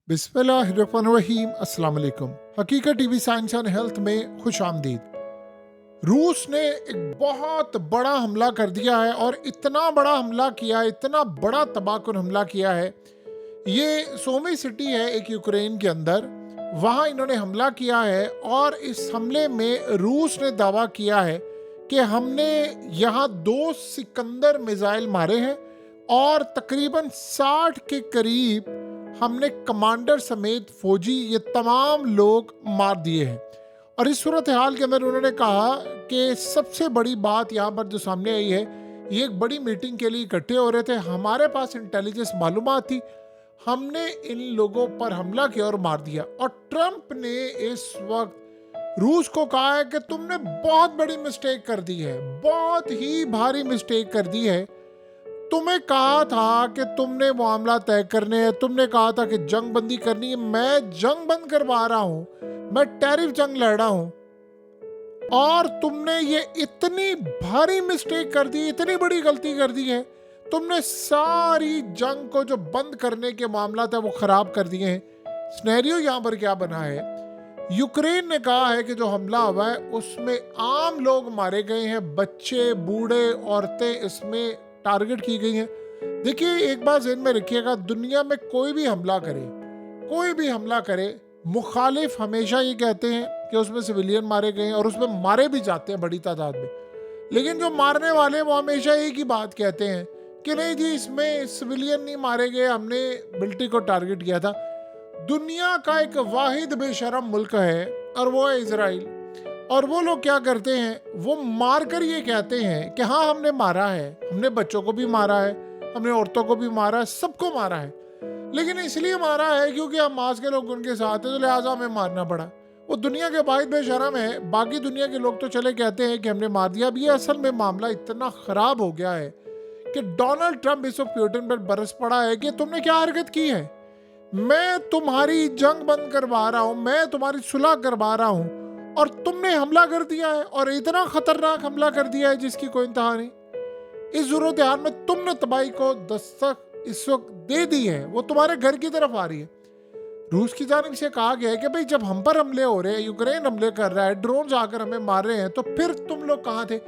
बिस्मिल्लाहिर्रहमानिर्रहीम अस्सलाम वालेकुम। हकीकत टीवी साइंस एंड हेल्थ में खुश आमदीद। रूस ने एक बहुत बड़ा हमला कर दिया है और इतना बड़ा हमला किया है, इतना बड़ा तबाहकुन हमला किया है। ये सोमी सिटी है एक यूक्रेन के अंदर, वहाँ इन्होंने हमला किया है और इस हमले में रूस ने दावा किया है कि हमने यहाँ 2 सिकंदर मिसाइल मारे हैं और तकरीबन 60 के करीब हमने कमांडर समेत फौजी ये तमाम लोग मार दिए हैं। और इस सूरत हाल के अंदर उन्होंने कहा कि सबसे बड़ी बात यहाँ पर जो सामने आई है, ये एक बड़ी मीटिंग के लिए इकट्ठे हो रहे थे, हमारे पास इंटेलिजेंस मालूमात थी, हमने इन लोगों पर हमला किया और मार दिया। और ट्रंप ने इस वक्त रूस को कहा है कि तुमने बहुत बड़ी मिस्टेक कर दी है, बहुत ही भारी मिस्टेक कर दी है। तुम्हें कहा था कि तुमने मामला तय करने हैं, तुमने कहा था कि जंग बंदी करनी है, मैं जंग बंद करवा रहा हूं, मैं टैरिफ जंग लड़ रहा हूं, और तुमने ये इतनी भारी मिस्टेक कर दी, इतनी बड़ी गलती कर दी है, तुमने सारी जंग को जो बंद करने के मामला था वो खराब कर दिए हैं। सिनेरियो यहाँ पर क्या बना है, यूक्रेन ने कहा है कि जो हमला हुआ है उसमें आम लोग मारे गए हैं, बच्चे, बूढ़े, औरतें इसमें टारगेट की गई हैं। देखिए, एक बात ज़हन में रखिएगा, दुनिया में कोई भी हमला करे, कोई भी हमला करे, मुखालिफ हमेशा ये कहते हैं कि उसमें सिविलियन मारे गए हैं, और उसमें मारे भी जाते हैं बड़ी तादाद में। लेकिन जो मारने वाले वो हमेशा एक ही बात कहते हैं कि नहीं जी, इसमें सिविलियन नहीं मारे गए, हमने मिलिट्री को टारगेट किया था। दुनिया का एक वाहिद बेशरम मुल्क है और वो है इजराइल। और वो लोग क्या करते हैं, वो मारकर ये कहते हैं कि हाँ हमने मारा है, हमने बच्चों को भी मारा है, हमने औरतों को भी मारा है, सबको मारा है, लेकिन इसलिए मारा है क्योंकि हम मास के लोग उनके साथ हैं, तो लिहाजा हमें मारना पड़ा। वो दुनिया के वाहिद बेशरम है। बाकी दुनिया के लोग तो चले कहते हैं कि हमने मार दिया। अब ये असल में मामला इतना खराब हो गया है कि डोनाल्ड ट्रंप इस वक्त प्यूटन पर बरस पड़ा है कि तुमने क्या हरकत की है, मैं तुम्हारी जंग बंद करवा रहा हूं, मैं तुम्हारी सुलह करवा रहा हूं, और तुमने हमला कर दिया है, और इतना खतरनाक हमला कर दिया है जिसकी कोई इंतहा नहीं। इस जरूरत हाल में तुमने तबाही को दस्तक इस वक्त दे दी है, वो तुम्हारे घर की तरफ आ रही है। रूस की जानिब से कहा गया है कि भाई जब हम पर हमले हो रहे हैं, यूक्रेन हमले कर रहा है, ड्रोन आकर हमें मार रहे हैं, तो फिर तुम लोग कहाँ थे।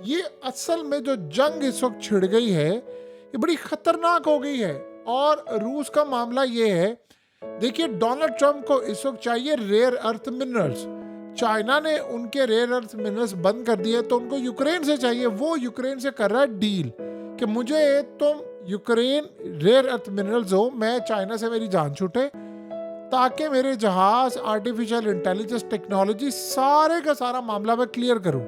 ये असल में जो जंग इस वक्त छिड़ गई है, ये बड़ी खतरनाक हो गई है। और रूस का मामला ये है, देखिए, डोनाल्ड ट्रंप को इस वक्त चाहिए रेयर अर्थ मिनरल्स। चाइना ने उनके रेयर अर्थ मिनरल्स बंद कर दिए, तो उनको यूक्रेन से चाहिए। वो यूक्रेन से कर रहा है डील कि मुझे तुम यूक्रेन रेयर अर्थ मिनरल्स हो, मैं चाइना से मेरी जान छूटे, ताकि मेरे जहाज, आर्टिफिशियल इंटेलिजेंस टेक्नोलॉजी, सारे का सारा मामला मैं क्लियर करूं।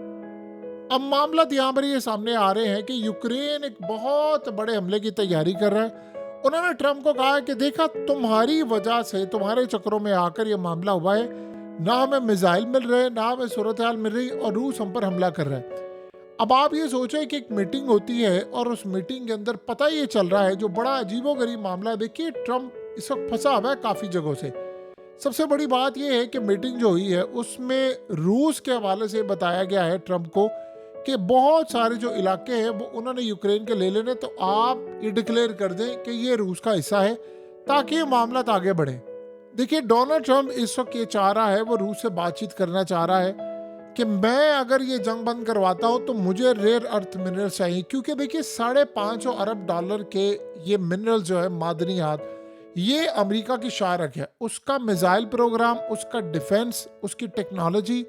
अब मामला यहाँ पर ये सामने आ रहे हैं कि यूक्रेन एक बहुत बड़े हमले की तैयारी कर रहा है। उन्होंने ट्रंप को कहा कि देखा, तुम्हारी वजह से, तुम्हारे चक्करों में आकर ये मामला हुआ है, ना हमें मिसाइल मिल रहे, ना हमें सूरत हाल मिल रही, और रूस हम पर हमला कर रहा है। अब आप ये सोचें कि एक मीटिंग होती है और उस मीटिंग के अंदर पता ये चल रहा है, जो बड़ा अजीबोगरीब मामला है। देखिए, ट्रंप इस वक्त फंसा हुआ है काफ़ी जगहों से। सबसे बड़ी बात यह है कि मीटिंग जो हुई है उसमें रूस के हवाले से बताया गया है ट्रंप को कि बहुत सारे जो इलाके हैं वो उन्होंने यूक्रेन के ले लेने, तो आप ये डिक्लेयर कर दें कि ये रूस का हिस्सा है, ताकि ये मामला आगे बढ़े। देखिए, डोनाल्ड ट्रंप इस वक्त ये चाह रहा है, वो रूस से बातचीत करना चाह रहा है कि मैं अगर ये जंग बंद करवाता हूँ तो मुझे रेयर अर्थ मिनरल्स चाहिए, क्योंकि देखिए $550 अरब के ये मिनरल्स जो है, मादनियात, ये अमेरिका की शारक है। उसका मिसाइल प्रोग्राम, उसका डिफेंस, उसकी टेक्नोलॉजी,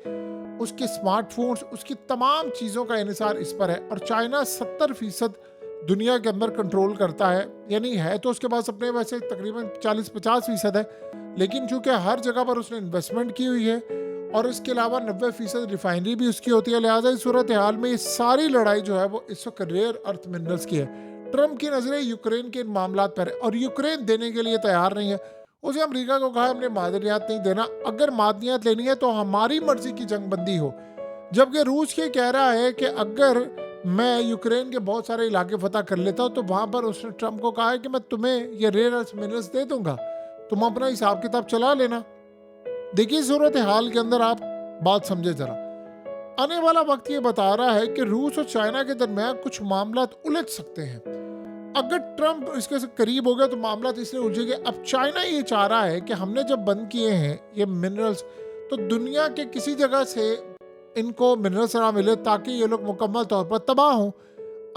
उसके स्मार्टफोन्स, उसकी तमाम चीज़ों का इन्हिसार इस पर है। और चाइना 70% दुनिया के अंदर कंट्रोल करता है, यानी है तो उसके पास अपने वैसे तकरीबन 40-50% है, लेकिन चूंकि हर जगह पर उसने इन्वेस्टमेंट की हुई है, और इसके अलावा 90% रिफाइनरी भी उसकी होती है। लिहाजा इस सूरत हाल में ये सारी लड़ाई जो है वो इस वक्त रेयर अर्थ मिनरल्स की है। ट्रंप की नजरें यूक्रेन के इन मामला पर है, और यूक्रेन देने के लिए तैयार नहीं है। उसे अमेरिका को कहा हमने मादनियात नहीं देना, अगर मादनियात लेनी है तो हमारी मर्जी की जंग बंदी हो। जबकि रूस ये कह रहा है कि अगर मैं यूक्रेन के बहुत सारे इलाके फतह कर लेता हूँ, तो वहाँ पर उसने ट्रंप को कहा है कि मैं तुम्हें ये रेयर अर्थ मिनरल्स दे दूंगा, तुम अपना हिसाब किताब चला लेना। देखिए, सूरत हाल के अंदर आप बात समझे जरा। आने वाला वक्त ये बता रहा है कि रूस और चाइना के दरमियान कुछ मामला उलझ सकते हैं। अगर ट्रम्प इसके से करीब हो गया तो मामला तो इसलिए उलझेगा। अब चाइना ये चाह रहा है कि हमने जब बंद किए हैं ये मिनरल्स, तो दुनिया के किसी जगह से इनको मिनरल्स ना मिले ताकि ये लोग मुकम्मल तौर पर तबाह हों।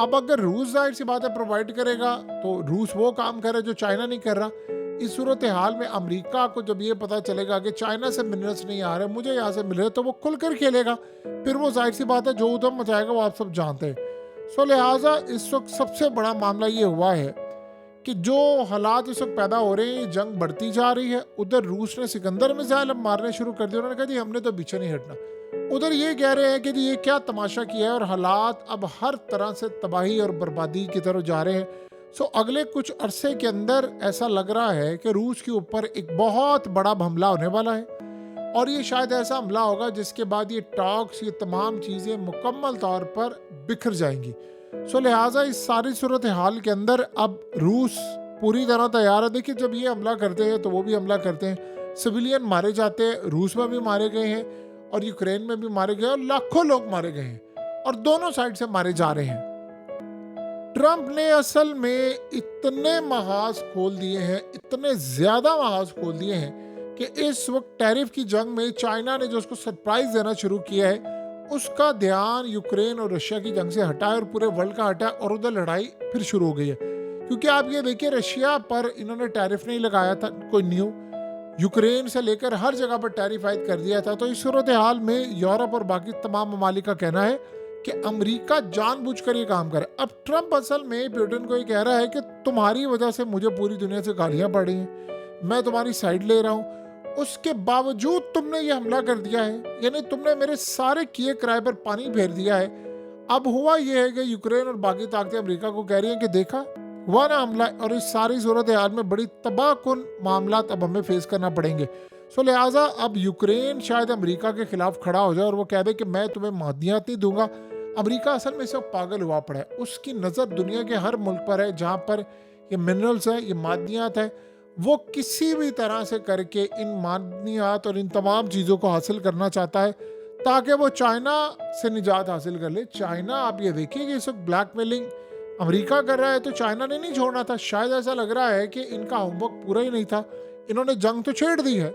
अब अगर रूस जाहिर सी बात है प्रोवाइड करेगा तो रूस वो काम करे जो चाइना नहीं कर रहा। इस सूरत हाल में अमेरिका को जब ये पता चलेगा कि चाइना से मिनरल्स नहीं आ रहे, मुझे यहाँ से मिल रहे, तो वो खुलकर खेलेगा। फिर वो जाहिर सी बात है जो उधम मचाएगा वो आप सब जानते हैं। सो लिहाजा इस वक्त सबसे बड़ा मामला ये हुआ है कि जो हालात इस वक्त पैदा हो रहे हैं, जंग बढ़ती जा रही है। उधर रूस ने सिकंदर मिसाइल अब मारने शुरू कर दिए, उन्होंने कहा जी हमने तो पीछे नहीं हटना। उधर ये कह रहे हैं कि जी ये क्या तमाशा किया है, और हालात अब हर तरह से तबाही और बर्बादी की तरफ जा रहे हैं। सो अगले कुछ अरसे के अंदर ऐसा लग रहा है कि रूस के ऊपर एक बहुत बड़ा हमला होने वाला है, और ये शायद ऐसा हमला होगा जिसके बाद ये टॉक्स, ये तमाम चीज़ें मुकम्मल तौर पर बिखर जाएंगी। सो लिहाजा इस सारी सूरत हाल के अंदर अब रूस पूरी तरह तैयार है। देखिए जब ये हमला करते हैं तो वो भी हमला करते हैं, सिविलियन मारे जाते हैं, रूस में भी मारे गए हैं और यूक्रेन में भी मारे गए, और लाखों लोग मारे गए हैं और दोनों साइड से मारे जा रहे हैं। ट्रंप ने असल में इतने महाज खोल दिए हैं, इतने ज्यादा महाज खोल दिए हैं कि इस वक्त टैरिफ की जंग में चाइना ने जो उसको सरप्राइज देना शुरू किया है, उसका ध्यान यूक्रेन और रशिया की जंग से हटा है और पूरे वर्ल्ड का हटा है, और उधर लड़ाई फिर शुरू हो गई है। क्योंकि आप ये देखिए रशिया पर इन्होंने टैरिफ नहीं लगाया था कोई न्यू, यूक्रेन से लेकर हर जगह पर टैरिफ आयद कर दिया था। तो इस सूरत हाल में यूरोप और बाकी तमाम ममालिक का कहना है कि अमेरिका जानबूझकर ये काम करे। अब ट्रंप असल में पुतिन को ये कह रहा है कि तुम्हारी वजह से मुझे पूरी दुनिया से गालियां पड़ रही हैं, मैं तुम्हारी साइड ले रहा हूँ, उसके बावजूद तुमने ये हमला कर दिया है, यानी तुमने मेरे सारे किए किराए पर पानी फेर दिया है। अब हुआ ये है कि यूक्रेन और बाकी ताकतें अमेरिका को कह रही हैं कि देखा हुआ ना हमला, और इस सारी सूरत हाल में बड़ी तबाहकुन मामला अब हमें फेस करना पड़ेंगे। सो लिहाजा अब यूक्रेन शायद अमेरिका के खिलाफ खड़ा हो जाए और वो कह दे कि मैं तुम्हें मादियात नहीं दूंगा। अमेरिका असल में सब पागल हुआ पड़ा है, उसकी नज़र दुनिया के हर मुल्क पर है जहाँ पर ये मिनरल्स है, ये मादियात है, वो किसी भी तरह से करके इन मादनियात और इन तमाम चीज़ों को हासिल करना चाहता है ताकि वो चाइना से निजात हासिल कर ले। चाइना आप ये देखिए कि इस वक्त ब्लैकमेलिंग अमेरिका कर रहा है, तो चाइना ने नहीं छोड़ना था। शायद ऐसा लग रहा है कि इनका होमवर्क पूरा ही नहीं था, इन्होंने जंग तो छेड़ दी है,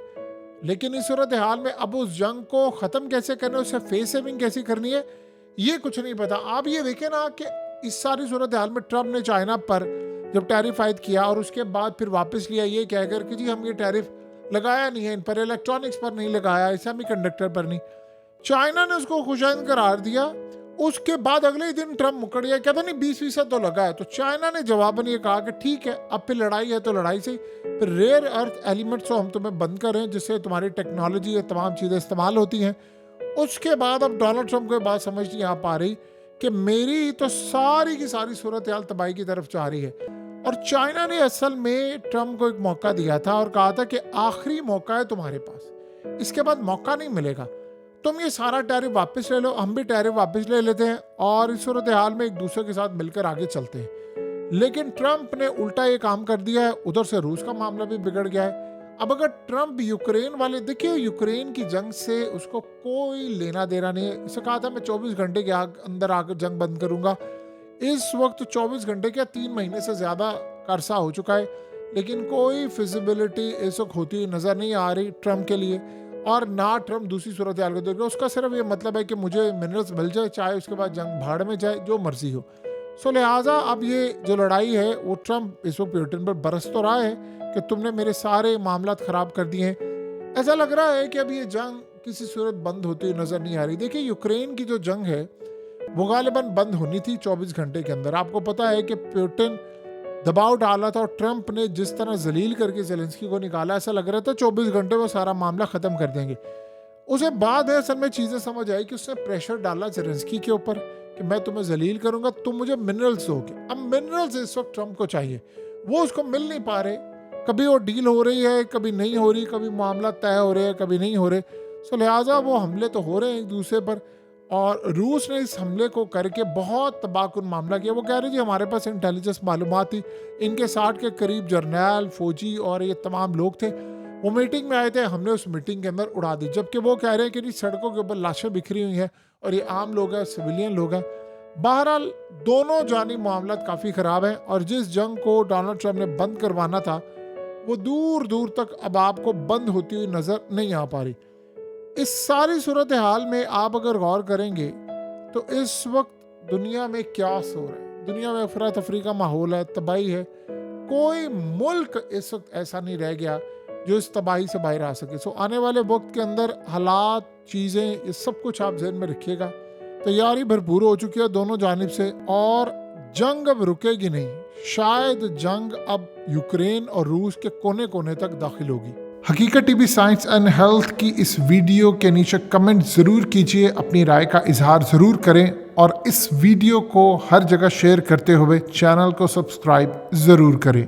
लेकिन इस सूरत हाल में अब उस जंग को ख़त्म कैसे करना है, उससे फेस सेविंग कैसी करनी है, ये कुछ नहीं पता। आप ये देखें ना कि इस सारी सूरत हाल में ट्रंप ने चाइना पर जब टैरिफ आयद किया और उसके बाद फिर वापस लिया ये कहकर कि जी हम ये टैरिफ लगाया नहीं है, इन पर इलेक्ट्रॉनिक्स पर नहीं लगाया, सेमी कंडक्टर पर नहीं, चाइना ने उसको खुशाइन करार दिया। उसके बाद अगले ही दिन ट्रंप मुकर गया, कहता नहीं 20% तो लगा है। तो चाइना ने जवाबन ये कहा कि ठीक है अब फिर लड़ाई है तो लड़ाई से, फिर रेयर अर्थ एलिमेंट्स को हम तुम्हें बंद करें जिससे तुम्हारी टेक्नोलॉजी या तमाम चीज़ें इस्तेमाल होती हैं। उसके बाद अब डोनाल्ड ट्रंप को बात समझ नहीं आ पा रही कि मेरी तो सारी की सारी सूरत हाल तबाही की तरफ जा रही है। और चाइना ने असल में ट्रंप को एक मौका दिया था और कहा था कि आखिरी मौका है तुम्हारे पास, इसके बाद मौका नहीं मिलेगा, तुम ये सारा टैरिफ वापस ले लो, हम भी टैरिफ वापस ले लेते हैं और इस सूरत हाल में एक दूसरे के साथ मिलकर आगे चलते हैं। लेकिन ट्रंप ने उल्टा ये काम कर दिया है, उधर से रूस का मामला भी बिगड़ गया है। अब अगर ट्रंप यूक्रेन वाले, देखिए यूक्रेन की जंग से उसको कोई लेना देना नहीं है। इसे कहा था मैं 24 घंटे के अंदर आकर जंग बंद करूंगा। इस वक्त 24 घंटे क्या 3 महीने से ज़्यादा का अरसा हो चुका है, लेकिन कोई फिजिबिलिटी इस वक्त होती नज़र नहीं आ रही ट्रंप के लिए। और ना ट्रंप दूसरी सूरत हाल को देख रहा, उसका सिर्फ ये मतलब है कि मुझे मिनरल्स मिल जाए, चाहे उसके बाद जंग भाड़ में जाए, जो मर्जी हो। सो लिहाजा अब ये जो लड़ाई है वो ट्रंप इस वक्त पुतिन पर बरस तो रहा है कि तुमने मेरे सारे मामला ख़राब कर दिए हैं। ऐसा लग रहा है कि अब ये जंग किसी सूरत बंद होती हुई नज़र नहीं आ रही। देखिए यूक्रेन की जो जंग है वो गालिबन बंद होनी थी 24 घंटे के अंदर। आपको पता है कि पुतिन दबाव डाला था और ट्रंप ने जिस तरह जलील करके ज़ेलेंस्की को निकाला, ऐसा लग रहा था 24 घंटे में सारा मामला ख़त्म कर देंगे। उसे बाद है असल में चीज़ें समझ आई कि उसने प्रेशर डाला ज़ेलेंस्की के ऊपर कि मैं तुम्हें जलील करूंगा, तुम मुझे मिनरल्स दोगे। अब मिनरल्स इस वक्त ट्रंप को चाहिए, वो उसको मिल नहीं पा रहे, कभी वो डील हो रही है कभी नहीं हो रही, कभी मामला तय हो रहे हैं कभी नहीं हो रहे। सो लिहाजा वो हमले तो हो रहे हैं एक दूसरे पर, और रूस ने इस हमले को करके बहुत तबाहकुन मामला किया। वो कह रहे जी हमारे पास इंटेलिजेंस मालूमात थी, इनके 60 के करीब जर्नैल, फौजी और ये तमाम लोग थे, वो मीटिंग में आए थे, हमने उस मीटिंग के अंदर उड़ा दी। जबकि वो कह रहे हैं कि सड़कों के ऊपर लाशें बिखरी हुई हैं और ये आम लोग हैं, सिविलियन लोग हैं। बहरहाल दोनों जानी मामला काफ़ी ख़राब है और जिस जंग को डोनाल्ड ट्रंप ने बंद करवाना था वो दूर दूर तक अब आपको बंद होती हुई नज़र नहीं आ पा रही। इस सारी सूरत हाल में आप अगर गौर करेंगे तो इस वक्त दुनिया में क्या हो रहा है, दुनिया में अफरा तफरी का माहौल है, तबाही है। कोई मुल्क इस वक्त ऐसा नहीं रह गया जो इस तबाही से बाहर आ सके। सो आने वाले वक्त के अंदर हालात, चीज़ें, ये सब कुछ आप जहन में रखिएगा। तैयारी भरपूर हो चुकी है दोनों जानिब से और जंग अब रुकेगी नहीं। शायद जंग अब यूक्रेन और रूस के कोने कोने तक दाखिल होगी। हकीकत टीवी साइंस एंड हेल्थ की इस वीडियो के नीचे कमेंट ज़रूर कीजिए, अपनी राय का इजहार ज़रूर करें और इस वीडियो को हर जगह शेयर करते हुए चैनल को सब्सक्राइब ज़रूर करें।